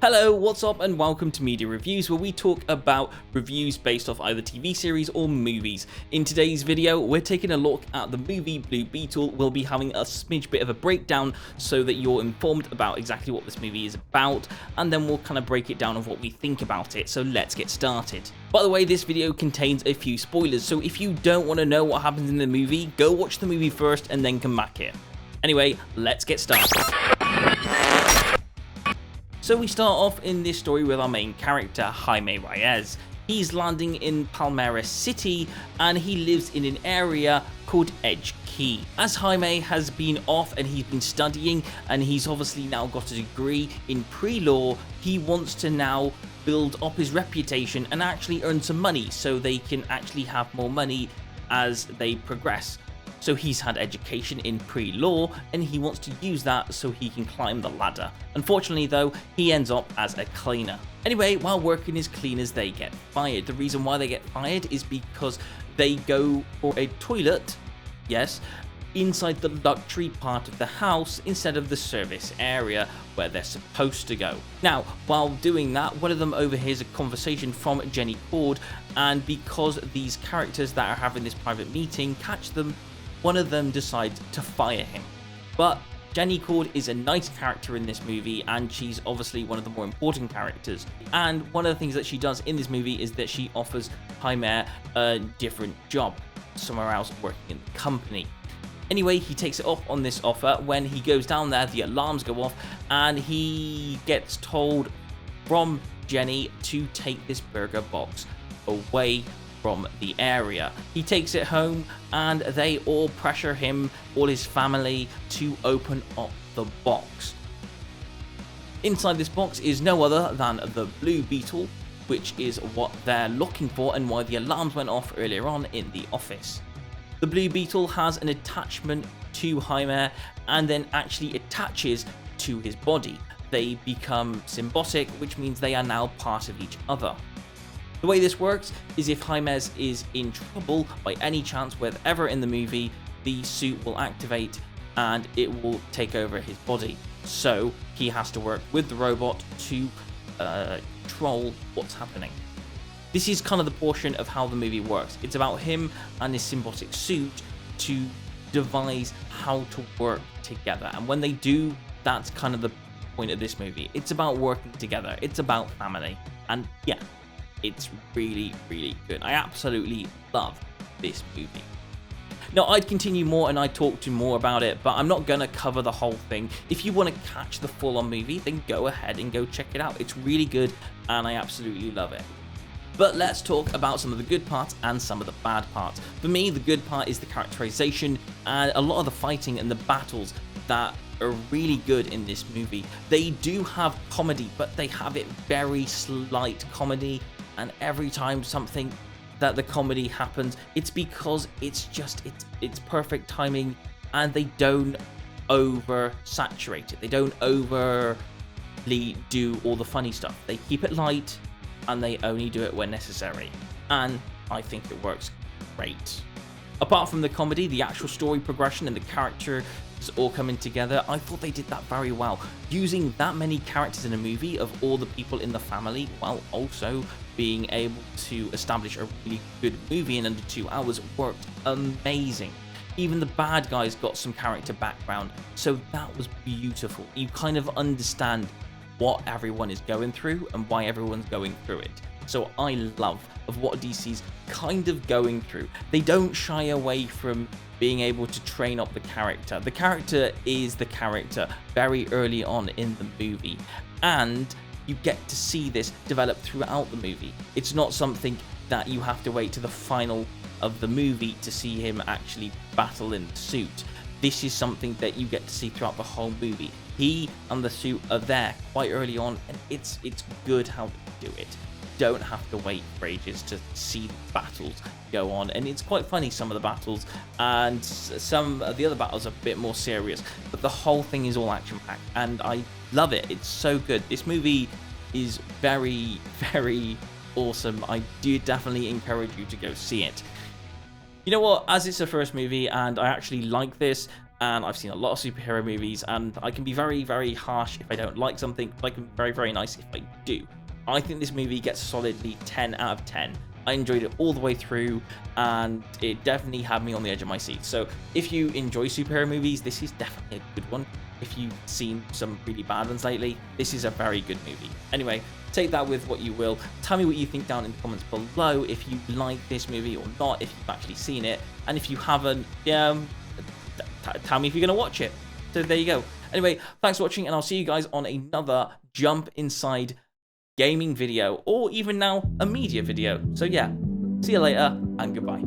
Hello, what's up, and welcome to Media Reviews, where we talk about reviews based off either TV series or movies. In today's video, we're taking a look at the movie Blue Beetle. We'll be having a smidge bit of a breakdown so that you're informed about exactly what this movie is about, and then we'll kind of break it down of what we think about it. So let's get started. By the way, this video contains a few spoilers, so if you don't want to know what happens in the movie, go watch the movie first and then come back here. Anyway, let's get started. So we start off in this story with our main character, Jaime Reyes. He's landing in Palmera City and he lives in an area called Edge Key. As Jaime has been off and he's been studying and he's obviously now got a degree in pre-law, he wants to now build up his reputation and actually earn some money so they can actually have more money as they progress. So he's had education in pre-law and he wants to use that so he can climb the ladder. Unfortunately though, he ends up as a cleaner. Anyway, while working as cleaners, they get fired. The reason why they get fired is because they go for a toilet, yes, inside the luxury part of the house instead of the service area where they're supposed to go. Now, while doing that, one of them overhears a conversation from Jenny Cord, and because these characters that are having this private meeting catch them, one of them decides to fire him. But Jenny Cord is a nice character in this movie, and she's obviously one of the more important characters. And one of the things that she does in this movie is that she offers Jaime a different job somewhere else working in the company. Anyway, he takes it up on this offer. When he goes down there, the alarms go off and he gets told from Jenny to take this burger box away from the area. He takes it home and they all pressure him, all his family, to open up the box. Inside this box is no other than the Blue Beetle, which is what they're looking for and why the alarms went off earlier on in the office. The Blue Beetle has an attachment to Jaime and then actually attaches to his body. They become symbiotic, which means they are now part of each other. The way this works is if Jaime is in trouble by any chance wherever in the movie, the suit will activate and it will take over his body. So he has to work with the robot to control what's happening. This is kind of the portion of how the movie works. It's about him and his symbiotic suit to devise how to work together. And when they do, that's kind of the point of this movie. It's about working together. It's about family. And yeah, it's really, really good. I absolutely love this movie. Now, I'd continue more and I'd talk to you more about it, but I'm not going to cover the whole thing. If you want to catch the full-on movie, then go ahead and go check it out. It's really good and I absolutely love it. But let's talk about some of the good parts and some of the bad parts. For me, the good part is the characterization and a lot of the fighting and the battles that are really good in this movie. They do have comedy, but they have it very slight comedy. And every time something that the comedy happens, it's because it's perfect timing and they don't oversaturate it. They don't overly do all the funny stuff. They keep it light and they only do it when necessary. And I think it works great. Apart from the comedy, the actual story progression and the characters all coming together, I thought they did that very well. Using that many characters in a movie of all the people in the family, while also being able to establish a really good movie in under 2 hours worked amazing. Even the bad guys got some character background, so that was beautiful. You kind of understand what everyone is going through and why everyone's going through it. So I love of what DC's kind of going through. They don't shy away from being able to train up the character. The character is the character very early on in the movie, and you get to see this develop throughout the movie. It's not something that you have to wait to the final of the movie to see him actually battle in the suit. This is something that you get to see throughout the whole movie. He and the suit are there quite early on, and it's good how they do it. Don't have to wait for ages to see the battles go on, and it's quite funny, some of the battles, and some of the other battles are a bit more serious, but the whole thing is all action-packed and I love it. It's so good. This movie is very, very awesome. I do definitely encourage you to go see it. You know what, as it's a first movie and I actually like this, and I've seen a lot of superhero movies, and I can be very, very harsh if I don't like something, but I can be very, very nice if I do. I think this movie gets solidly 10 out of 10. I enjoyed it all the way through, and it definitely had me on the edge of my seat. So if you enjoy superhero movies, this is definitely a good one. If you've seen some really bad ones lately, this is a very good movie. Anyway, take that with what you will. Tell me what you think down in the comments below, if you like this movie or not, if you've actually seen it, and if you haven't, tell me if you're going to watch it. So there you go. Anyway, thanks for watching, and I'll see you guys on another Jump Inside gaming video, or even now a media video. So yeah, see you later, and goodbye.